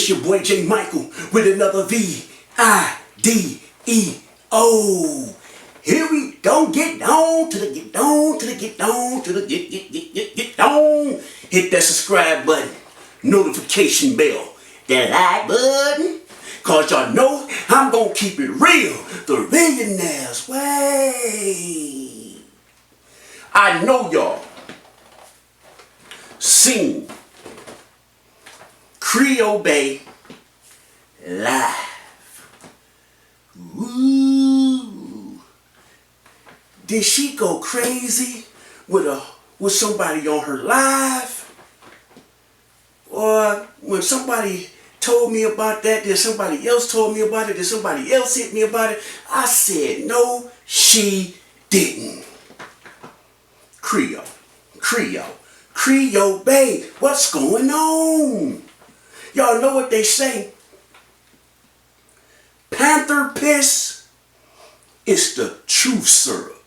It's your boy J. Michael with another VIDEO. Here we go, get on to the get on to the get on to the get on. Hit that subscribe button, notification bell, that like button, cause y'all know I'm gonna keep it real, the millionaire's way. I know y'all seen Creole Bay live. Ooh. Did she go crazy with somebody on her live? Or when somebody told me about that, then somebody else told me about it, then somebody else hit me about it, I said, no, she didn't. Creole Bay, what's going on? Y'all know what they say? Panther piss is the truth syrup.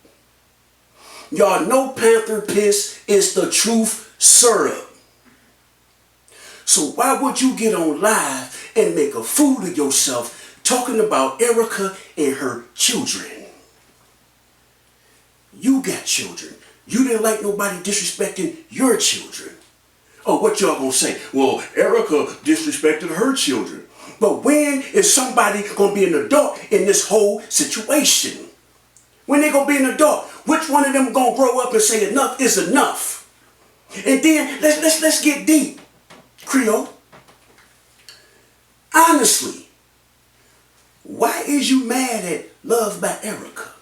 Y'all know panther piss is the truth syrup. So why would you get on live and make a fool of yourself talking about Erica and her children? You got children. You didn't like nobody disrespecting your children. Oh, what y'all gonna say? Well, Erica disrespected her children. But when is somebody gonna be an adult in this whole situation? When they gonna be an adult? Which one of them gonna grow up and say enough is enough? And then let's get deep, Creole. Honestly, why is you mad at Love by Erica?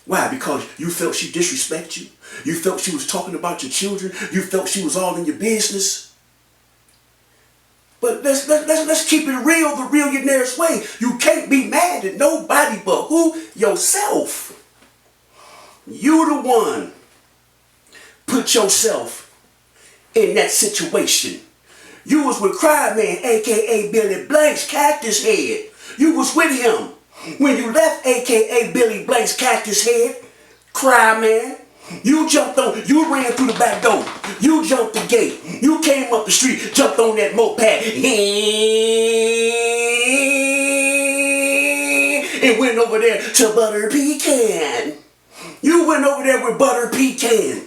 Why? Because you felt she disrespected you? You felt she was talking about your children? You felt she was all in your business? But let's keep it real, the millionaire's way. You can't be mad at nobody but who? Yourself. You the one put yourself in that situation. You was with Cry Man, aka Billy Blank's Cactus Head. You was with him when you left, aka Billy Blank's Cactus Head, Cry Man. You ran through the back door. You jumped the gate. You came up the street, jumped on that moped, and went over there to Butter Pecan. You went over there with Butter Pecan.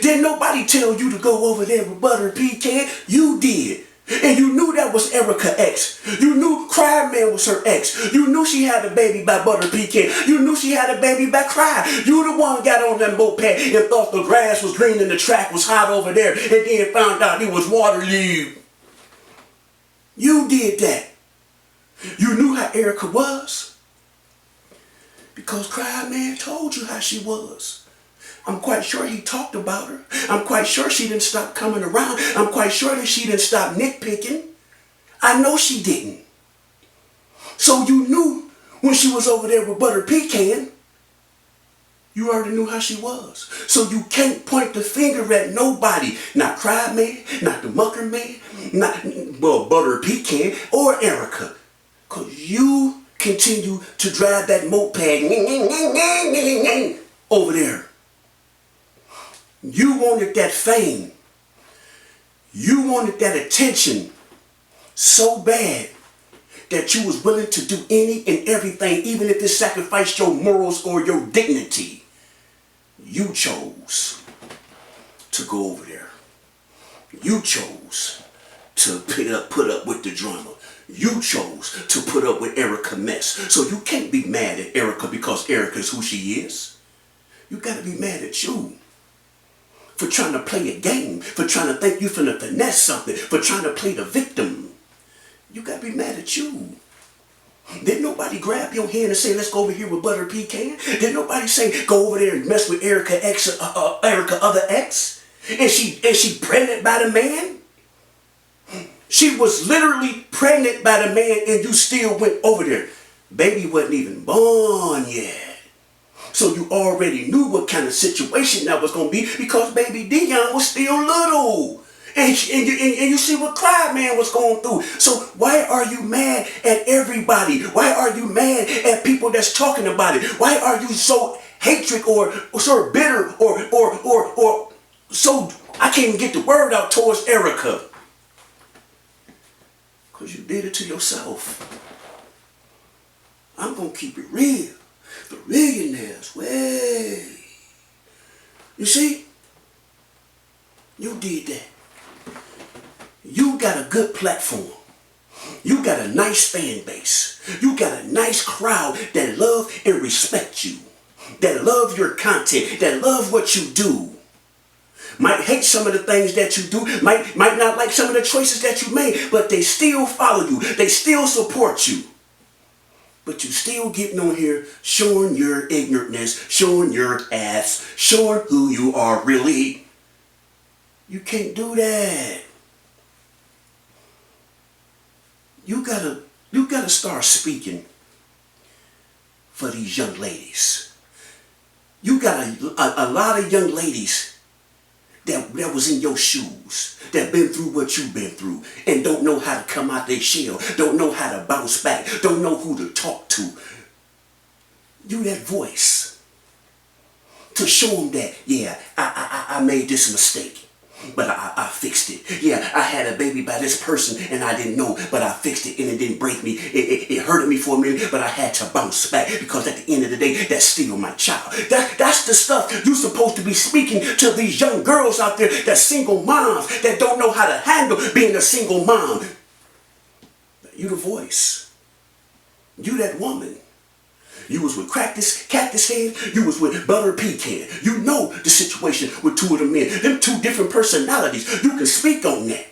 Didn't nobody tell you to go over there with Butter Pecan? You did. And you knew that was Erica X. You knew Cry Man was her ex. You knew she had a baby by Butter Pecan. You knew she had a baby by Cry. You the one got on that moped and thought the grass was green and the track was hot over there, and then found out it was water leave. You did that. You knew how Erica was because Cry Man told you how she was. I'm quite sure he talked about her. I'm quite sure she didn't stop coming around. I'm quite sure that she didn't stop nitpicking. I know she didn't. So you knew when she was over there with Butter Pecan, you already knew how she was. So you can't point the finger at nobody. Not Cry Man, not the Mucker Man, not, Butter Pecan or Erica. Because you continue to drive that moped over there. You wanted that fame. You wanted that attention so bad that you was willing to do any and everything, even if it sacrificed your morals or your dignity. You chose to go over there. You chose to put up with the drama. You chose to put up with Erica mess. So you can't be mad at Erica because Erica is who she is. You gotta be mad at you for trying to play a game, for trying to think you finna finesse something, for trying to play the victim. You gotta be mad at you. Didn't nobody grab your hand and say, let's go over here with Butter Pecan? Didn't nobody say, go over there and mess with Erica X, Erica other X? And she pregnant by the man? She was literally pregnant by the man and you still went over there. Baby wasn't even born yet. So you already knew what kind of situation that was going to be because baby Dion was still little. And you see what Cry Man was going through. So why are you mad at everybody? Why are you mad at people that's talking about it? Why are you so hatred or so bitter or so, I can't even get the word out towards Erica? Because you did it to yourself. I'm going to keep it real. The millionaires, way. You see? You did that. You got a good platform. You got a nice fan base. You got a nice crowd that love and respect you. That love your content. That love what you do. Might hate some of the things that you do. Might not like some of the choices that you made. But they still follow you. They still support you. But you still getting on here showing your ignorantness, showing your ass, showing who you are really. You can't do that. You gotta start speaking for these young ladies. You got a lot of young ladies that was in your shoes, that been through what you've been through, and don't know how to come out their shell, don't know how to bounce back, don't know who to talk to. You that voice to show them that, yeah, I made this mistake, but I fixed it. Yeah, I had a baby by this person and I didn't know, but I fixed it and it didn't break me. It hurted me for a minute, but I had to bounce back because at the end of the day, that's still my child. That's the stuff you're supposed to be speaking to these young girls out there, that single moms that don't know how to handle being a single mom. You the voice. You that woman. You was with Cactus Head, you was with Butter Pecan. You know the situation with two of the men. Them two different personalities. You can speak on that.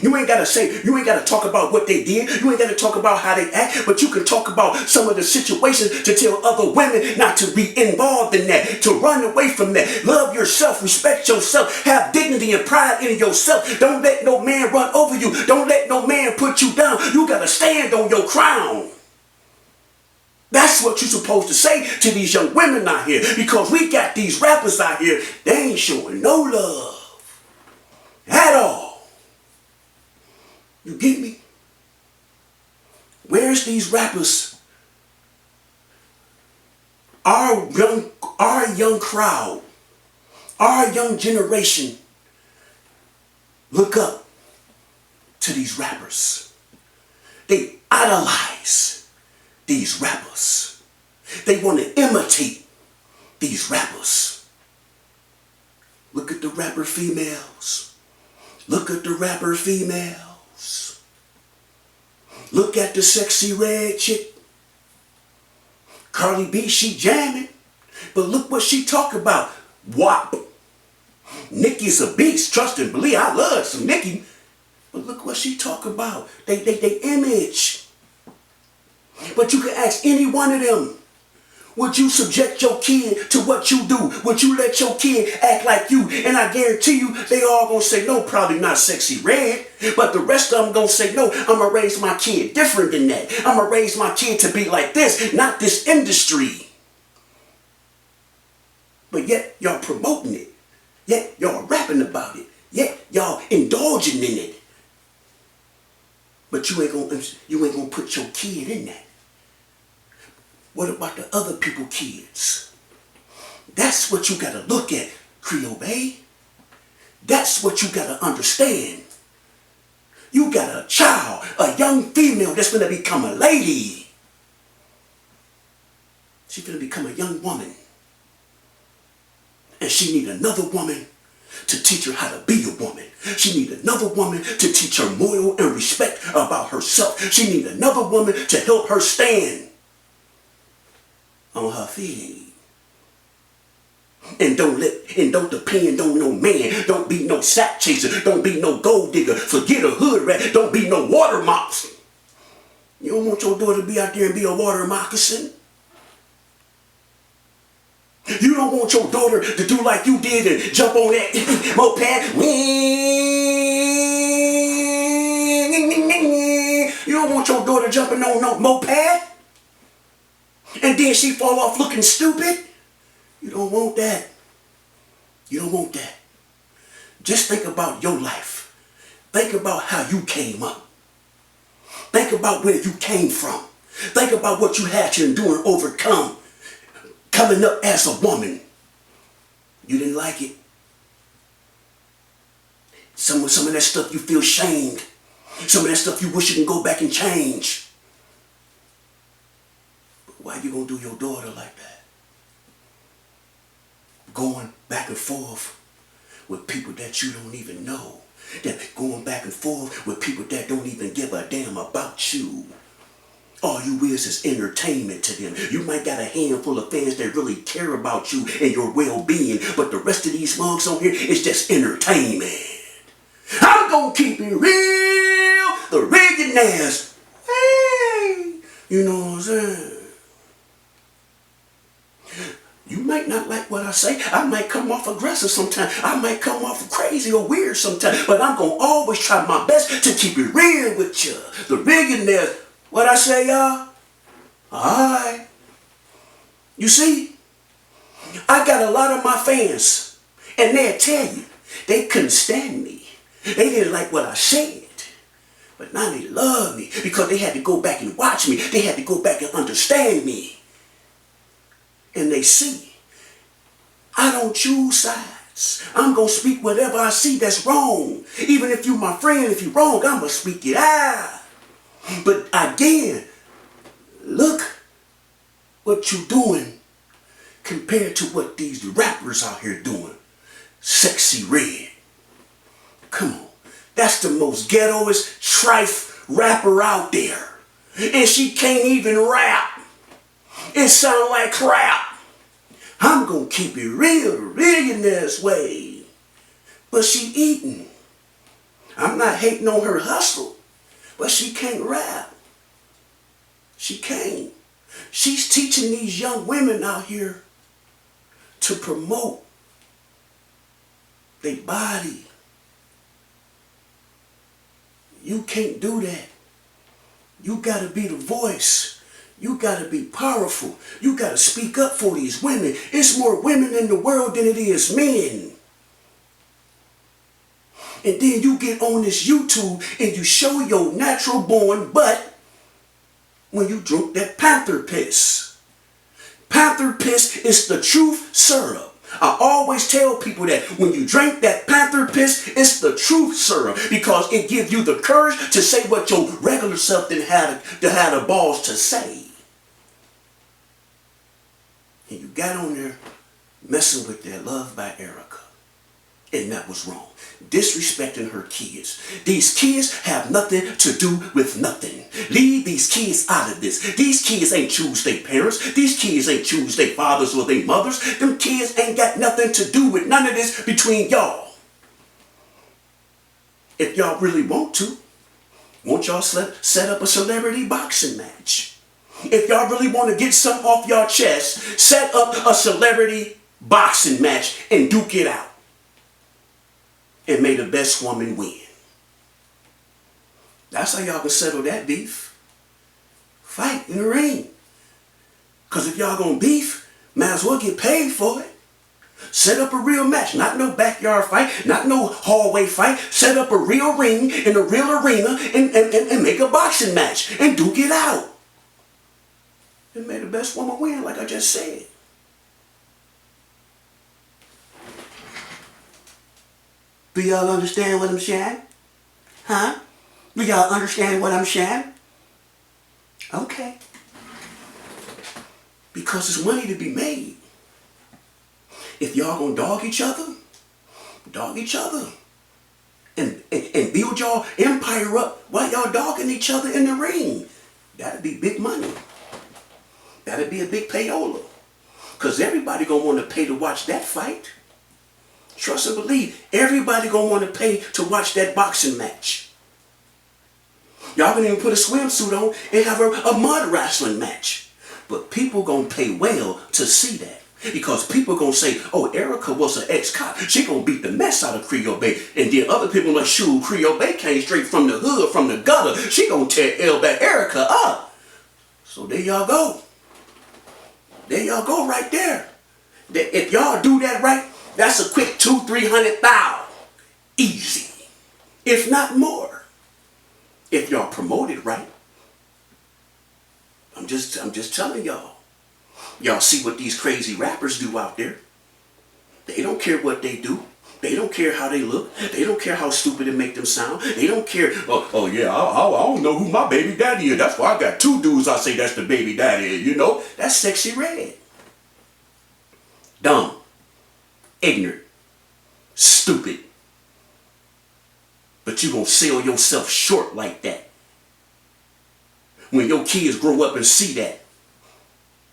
You ain't gotta talk about what they did. You ain't gotta talk about how they act, but you can talk about some of the situations to tell other women not to be involved in that, to run away from that. Love yourself, respect yourself, have dignity and pride in yourself. Don't let no man run over you. Don't let no man put you down. You gotta stand on your crown. That's what you're supposed to say to these young women out here, because we got these rappers out here, they ain't showing no love at all. You get me? Where's these rappers? Our young crowd, our young generation look up to these rappers. They idolize these rappers. They want to imitate these rappers. Look at the rapper females. Look at the rapper females. Look at the sexy red chick. Cardi B, she jamming. But look what she talk about. WAP. Nicki's a beast. Trust and believe. I love some Nicki. But look what she talk about. They image. But you can ask any one of them, would you subject your kid to what you do? Would you let your kid act like you? And I guarantee you, they all gonna say no, probably not Sexy Red. But the rest of them gonna say no, I'm gonna raise my kid different than that. I'm gonna raise my kid to be like this, not this industry. But yet y'all promoting it. Yet y'all rapping about it. Yet y'all indulging in it. But you ain't gonna put your kid in that. What about the other people's kids? That's what you gotta look at, Creole Bay. That's what you gotta understand. You got a child, a young female that's gonna become a lady. She's gonna become a young woman. And she need another woman to teach her how to be a woman. She need another woman to teach her moral and respect about herself. She need another woman to help her stand on her feet. And don't depend on no man. Don't be no sack chaser. Don't be no gold digger. Forget a hood rat. Don't be no water mops. You don't want your daughter to be out there and be a water moccasin. You don't want your daughter to do like you did and jump on that moped. You don't want your daughter jumping on no moped and then she fall off looking stupid. You don't want that. You don't want that. Just think about your life. Think about how you came up. Think about where you came from. Think about what you had to endure and overcome. Coming up as a woman. You didn't like it. Some of that stuff you feel shamed. Some of that stuff you wish you can go back and change. But why you gonna do your daughter like that? Going back and forth with people that you don't even know. That going back and forth with people that don't even give a damn about you. All you is entertainment to them. You might got a handful of fans that really care about you and your well-being, but the rest of these mugs on here is just entertainment. I'm gonna keep it real, the Reagan-ass. Hey, you know what I'm saying? You might not like what I say. I might come off aggressive sometimes. I might come off crazy or weird sometimes, but I'm gonna always try my best to keep it real with you. The Reagan-ass. What I say, y'all? Alright. You see, I got a lot of my fans, and they'll tell you, they couldn't stand me. They didn't like what I said. But now they love me because they had to go back and watch me. They had to go back and understand me. And they see, I don't choose sides. I'm going to speak whatever I see that's wrong. Even if you my friend, if you wrong, I'm going to speak it out. But again, look what you doing compared to what these rappers out here doing. Sexy Red. Come on. That's the most ghettoest trife rapper out there. And she can't even rap. It sound like crap. I'm gonna keep it real, the Reagan-ass way. But she eating. I'm not hating on her hustle. But she can't rap. She can't. She's teaching these young women out here to promote their body. You can't do that. You gotta be the voice. You gotta be powerful. You gotta speak up for these women. It's more women in the world than it is men. And then you get on this YouTube and you show your natural born butt when you drink that panther piss. Panther piss is the truth syrup. I always tell people that when you drink that panther piss, it's the truth syrup because it gives you the courage to say what your regular self didn't have the balls to say. And you got on there messing with that Love by Erica. And that was wrong. Disrespecting her kids. These kids have nothing to do with nothing. Leave these kids out of this. These kids ain't choose their parents. These kids ain't choose their fathers or their mothers. Them kids ain't got nothing to do with none of this between y'all. If y'all really want to, won't y'all set up a celebrity boxing match? If y'all really want to get something off your chest, set up a celebrity boxing match and duke it out. And may the best woman win. That's how y'all can settle that beef. Fight in the ring. Because if y'all gonna beef, might as well get paid for it. Set up a real match. Not no backyard fight. Not no hallway fight. Set up a real ring in a real arena and make a boxing match. And duke it out. And may the best woman win, like I just said. Do y'all understand what I'm saying? Huh? Do y'all understand what I'm saying? Okay. Because there's money to be made. If y'all gonna dog each other. And build y'all empire up while y'all dogging each other in the ring. That'd be big money. That'd be a big payola. Because everybody gonna want to pay to watch that fight. Trust and believe, everybody gonna want to pay to watch that boxing match. Y'all can even put a swimsuit on and have a mud wrestling match. But people gonna pay well to see that. Because people gonna say, oh, Erica was an ex-cop. She gonna beat the mess out of Creole Bay. And then other people like, shoot, Creole Bay came straight from the hood, from the gutter. She gonna tear that Erica up. So there y'all go. There y'all go right there. If y'all do that right, that's a quick 200,000-300,000. Easy. If not more. If y'all promote it right. I'm just telling y'all. Y'all see what these crazy rappers do out there. They don't care what they do. They don't care how they look. They don't care how stupid it make them sound. They don't care. Oh yeah, I don't know who my baby daddy is. That's why I got two dudes I say that's the baby daddy. You know, that's sexy red. Dumb, ignorant, stupid. But you gonna sell yourself short like that. When your kids grow up and see that,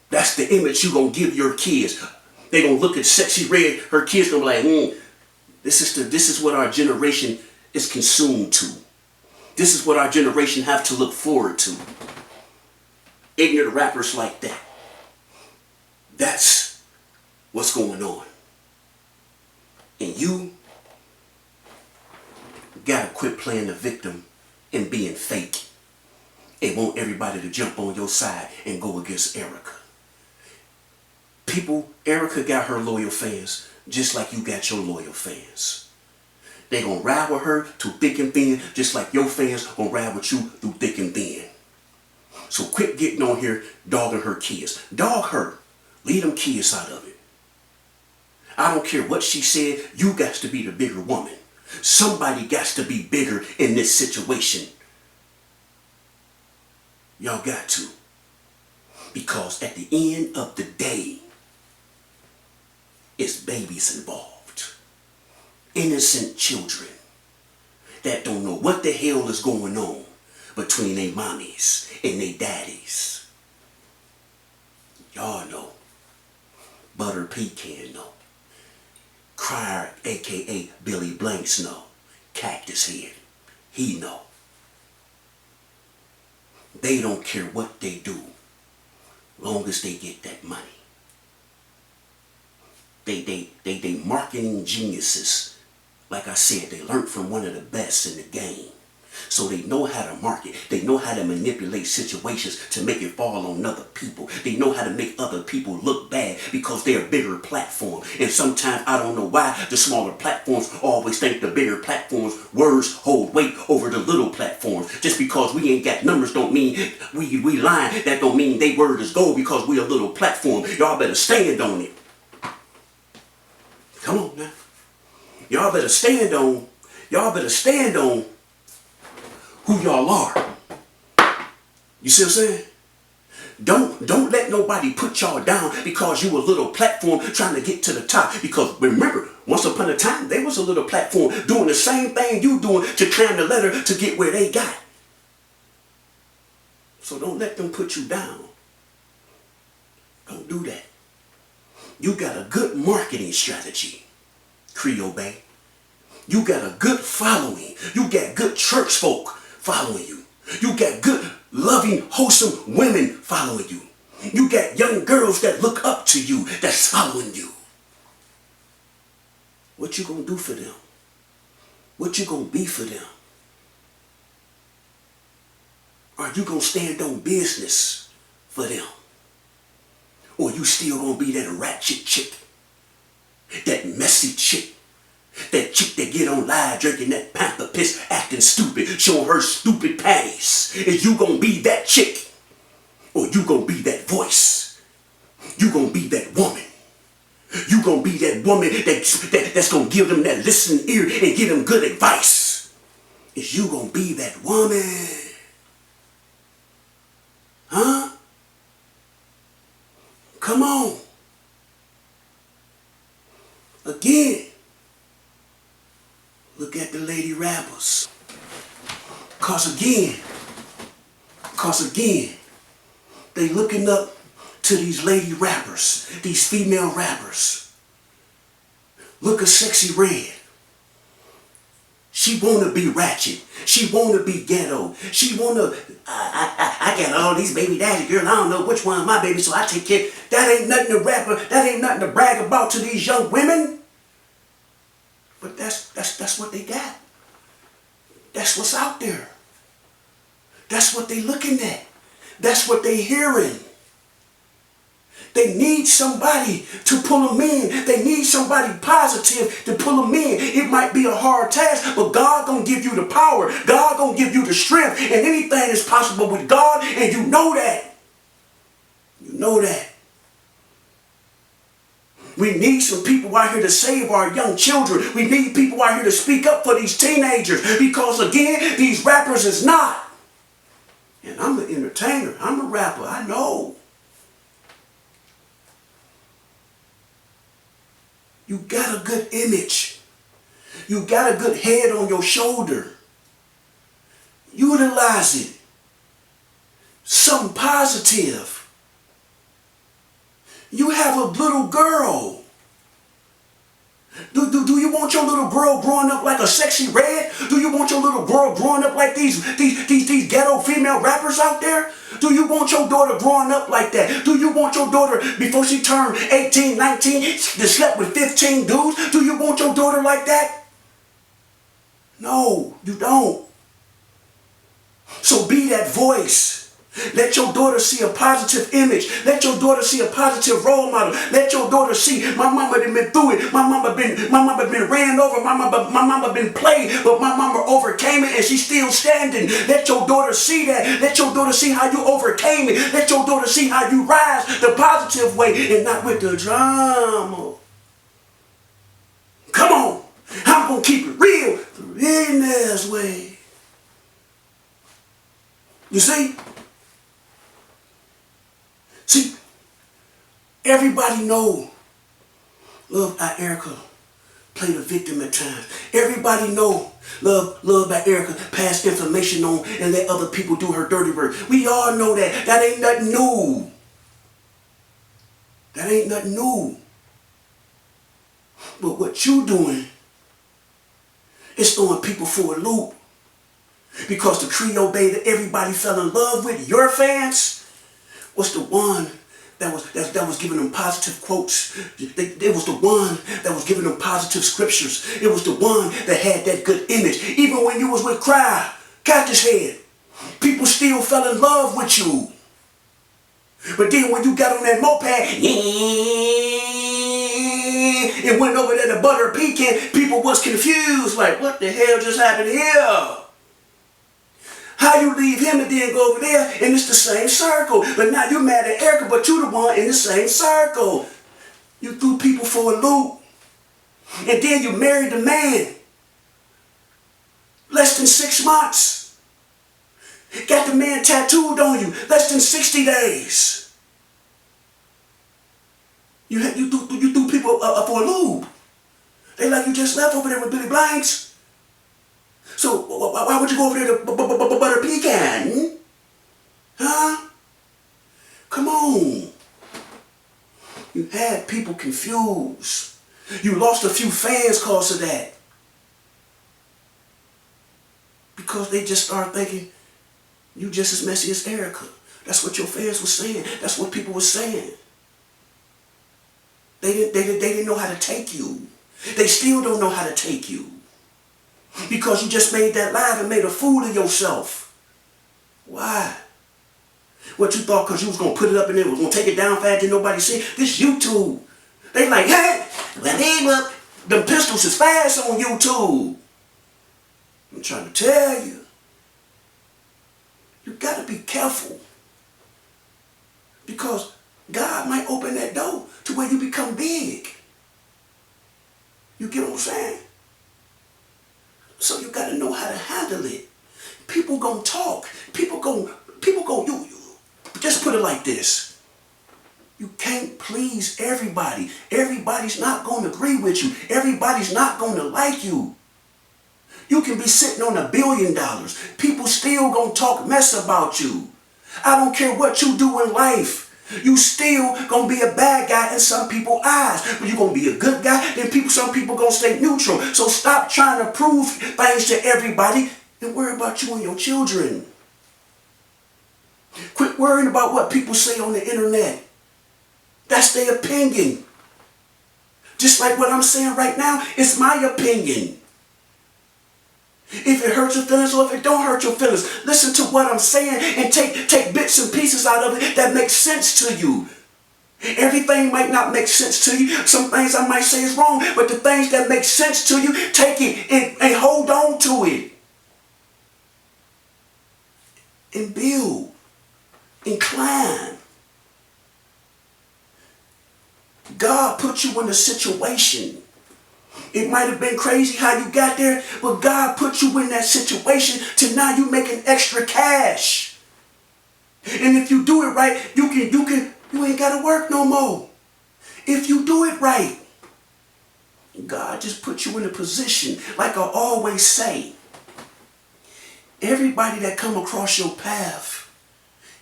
that's the image you gonna give your kids. They gonna look at sexy red. Her kids gonna be like, this is what our generation is consumed to. This is what our generation have to look forward to. Ignorant rappers like that. That's what's going on. And you gotta quit playing the victim and being fake and want everybody to jump on your side and go against Erica. People, Erica got her loyal fans just like you got your loyal fans. They gonna ride with her through thick and thin just like your fans gonna ride with you through thick and thin. So quit getting on here dogging her kids. Dog her. Leave them kids out of it. I don't care what she said, you got to be the bigger woman. Somebody got to be bigger in this situation. Y'all got to. Because at the end of the day, it's babies involved. Innocent children that don't know what the hell is going on between their mommies and their daddies. Y'all know. Butter Pecan know. Crier, aka Billy Blanks know. Cactus Head, he know. They don't care what they do, long as they get that money. They marketing geniuses. Like I said, they learned from one of the best in the game. So they know how to market. They know how to manipulate situations to make it fall on other people. They know how to make other people look bad because they're a bigger platform. And sometimes I don't know why the smaller platforms always think the bigger platforms' words hold weight over the little platforms. Just because we ain't got numbers don't mean we lying. That don't mean they word is gold because we a little platform. Y'all better stand on it. Come on now. Y'all better stand on who y'all are. You see what I'm saying? Don't let nobody put y'all down because you a little platform trying to get to the top. Because remember, once upon a time, there was a little platform doing the same thing you doing to climb the ladder to get where they got. So don't let them put you down. Don't do that. You got a good marketing strategy, Creole Bay. You got a good following. You got good church folk following you. You got good, loving, wholesome women following you. You got young girls that look up to you, that's following you. What you gonna do for them? What you gonna be for them? Are you gonna stand on business for them? Or you still gonna be that ratchet chick? That messy chick? That chick that get on live drinking that panther piss, acting stupid, showing her stupid panties. Is you gonna be that chick? Or you gonna be that voice? You gonna be that woman? You gonna be that woman that's gonna give them that listening ear and give them good advice? Is you gonna be that woman? Huh? Come on. Again. Look at the lady rappers. Cause again, they looking up to these lady rappers, these female rappers. Look at Sexy Red. She wanna be ratchet. She wanna be ghetto. She wanna, I got all these baby daddy girl. I don't know which one of my babies, so I take care. That ain't nothing to that ain't nothing to brag about to these young women. But that's what they got. That's what's out there. That's what they looking at. That's what they hearing. They need somebody to pull them in. They need somebody positive to pull them in. It might be a hard task, but God gonna give you the power. God gonna give you the strength. And anything is possible with God, and you know that. You know that. We need some people out here to save our young children. We need people out here to speak up for these teenagers. Because again, these rappers is not. And I'm an entertainer. I'm a rapper. I know. You got a good image. You got a good head on your shoulder. Utilize it. Something positive. You have a little girl. Do you want your little girl growing up like a Sexy Red? Do you want your little girl growing up like these ghetto female rappers out there? Do you want your daughter growing up like that? Do you want your daughter, before she turned 18, 19, to slept with 15 dudes? Do you want your daughter like that? No, you don't. So be that voice. Let your daughter see a positive image. Let your daughter see a positive role model. Let your daughter see, my mama done been through it. My mama been ran over. My mama been played, but my mama overcame it and she's still standing. Let your daughter see that. Let your daughter see how you overcame it. Let your daughter see how you rise the positive way and not with the drama. Come on. I'm going to keep it real the millionaire's way. You see? See, everybody know Love by Erica played a victim at times. Everybody know Love by Erica passed information on and let other people do her dirty work. We all know that. That ain't nothing new. That ain't nothing new. But what you doing is throwing people for a loop. Because the Creole baby that everybody fell in love with, your fans, was the one that was giving them positive quotes. It was the one that was giving them positive scriptures. It was the one that had that good image. Even when you was with Cry, Cactus Head, people still fell in love with you. But then when you got on that moped and went over there to Butter Pecan, people was confused. Like, what the hell just happened here? How you leave him and then go over there and it's the same circle. But now you're mad at Erica, but you're the one in the same circle. You threw people for a loop. And then you married the man. Less than 6 months. Got the man tattooed on you. Less than 60 days. You threw people for a loop. They like you just left over there with Billy Blanks. So why would you go over there to Butter Pecan? Huh? Come on. You had people confused. You lost a few fans because of that. Because they just started thinking, you just as messy as Erica. That's what your fans were saying. That's what people were saying. They didn't know how to take you. They still don't know how to take you. Because you just made that live and made a fool of yourself. Why? What you thought because you was going to put it up and it was going to take it down fast and nobody see? This YouTube. They like, hey, well, them pistols is fast on YouTube. I'm trying to tell you. You got to be careful. Because God might open that door to where you become big. You get what I'm saying? So you got to know how to handle it. People gonna talk. People gonna, you just put it like this. You can't please everybody. Everybody's not gonna agree with you. Everybody's not gonna like you. You can be sitting on $1 billion. People still gonna talk mess about you. I don't care what you do in life. You still gonna be a bad guy in some people's eyes. But you're gonna be a good guy, then some people gonna stay neutral. So stop trying to prove things to everybody and worry about you and your children. Quit worrying about what people say on the internet. That's their opinion. Just like what I'm saying right now, it's my opinion. If it hurts your feelings or if it don't hurt your feelings, listen to what I'm saying and take bits and pieces out of it that make sense to you. Everything might not make sense to you. Some things I might say is wrong, but the things that make sense to you, take it and hold on to it. And build. And climb. God put you in a situation. It might have been crazy how you got there, but God put you in that situation to now you making extra cash. And if you do it right, you ain't gotta work no more. If you do it right, God just put you in a position. Like I always say, everybody that come across your path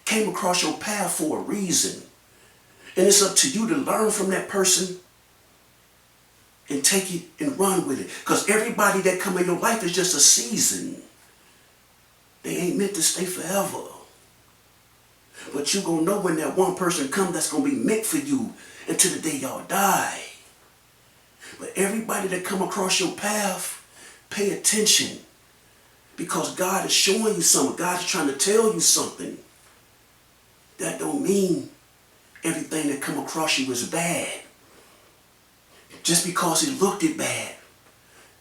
came across your path for a reason. And it's up to you to learn from that person and take it and run with it. Because everybody that come in your life is just a season. They ain't meant to stay forever. But you gonna know when that one person come that's gonna be meant for you until the day y'all die. But everybody that come across your path, pay attention. Because God is showing you something. God is trying to tell you something. That don't mean everything that come across you is bad. Just because it looked it bad.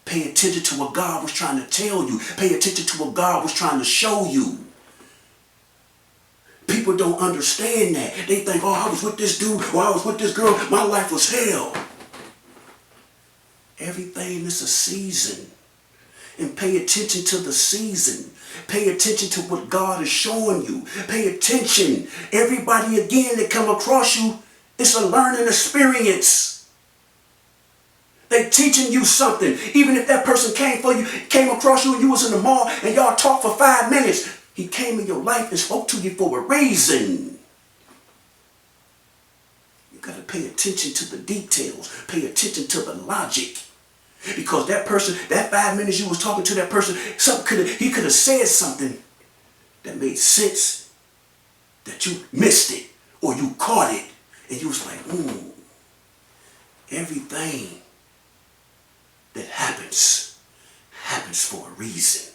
Pay attention to what God was trying to tell you. Pay attention to what God was trying to show you. People don't understand that. They think, oh, I was with this dude or I was with this girl. My life was hell. Everything is a season. And pay attention to the season. Pay attention to what God is showing you. Pay attention. Everybody again that come across you, it's a learning experience. They teaching you something. Even if that person came across you and you was in the mall and y'all talked for 5 minutes, he came in your life and spoke to you for a reason. You got to pay attention to the details. Pay attention to the logic. Because that person, that 5 minutes you was talking to that person, he could have said something that made sense, that you missed it or you caught it and you was like, everything that happens for a reason.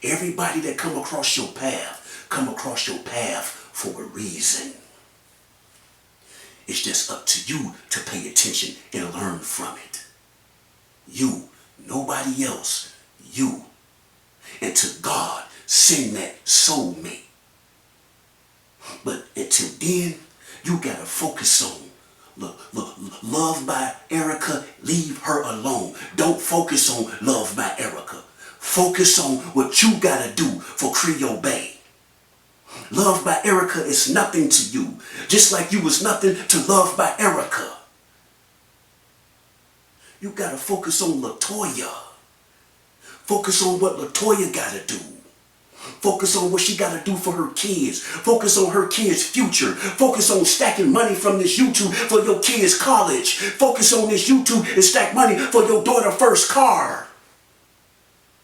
Everybody that come across your path for a reason. It's just up to you to pay attention and learn from it. You, nobody else, you. And to God, send that soulmate. But until then, you gotta focus on Love by Erica, leave her alone. Don't focus on Love by Erica. Focus on what you gotta do for Creole Bay. Love by Erica is nothing to you, just like you was nothing to Love by Erica. You gotta focus on Latoya. Focus on what Latoya gotta do. Focus on what she got to do for her kids. Focus on her kids' future. Focus on stacking money from this YouTube for your kids' college. Focus on this YouTube and stack money for your daughter's first car.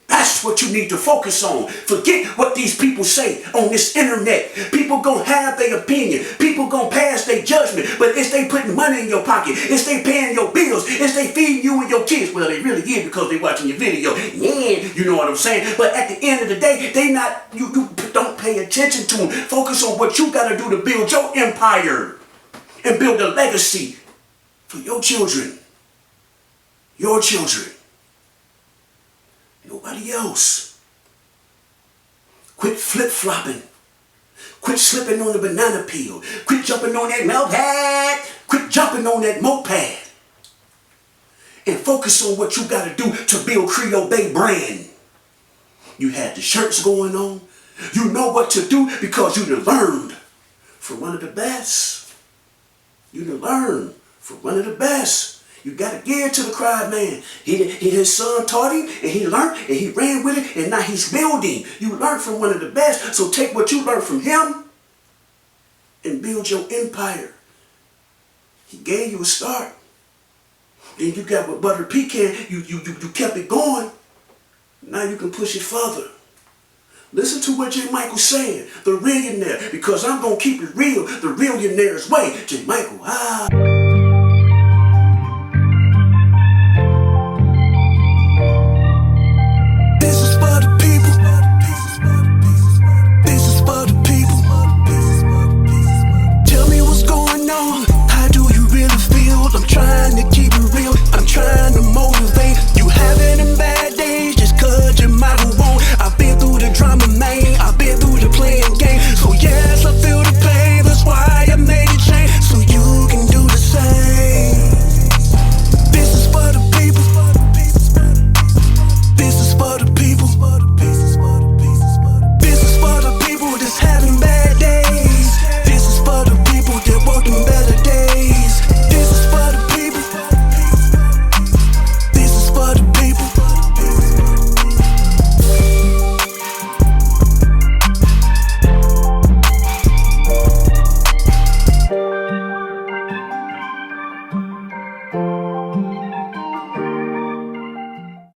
That's what you need to focus on. Forget what these people say on this internet. People gonna have their opinion. People gonna pass their judgment. But it's they putting money in your pocket. It's they paying your bills. It's they feeding you and your kids. Well, they really is because they watching your video. Yeah, you know what I'm saying? But at the end of the day, you don't pay attention to them. Focus on what you gotta do to build your empire and build a legacy for your children. Your children. Nobody else. Quit flip-flopping. Quit slipping on the banana peel. Quit jumping on that moped. Quit jumping on that moped. And focus on what you got to do to build Creole Bay brand. You had the shirts going on. You know what to do because you done learned from one of the best. You done learned from one of the best. You got to give to the crowd, man. His son taught him, and he learned, and he ran with it, and now he's building. You learned from one of the best, so take what you learned from him and build your empire. He gave you a start. Then you got with Butter Pecan, you kept it going. Now you can push it further. Listen to what J. Michael said, the millionaire, because I'm going to keep it real, the millionaire's way. J. Michael,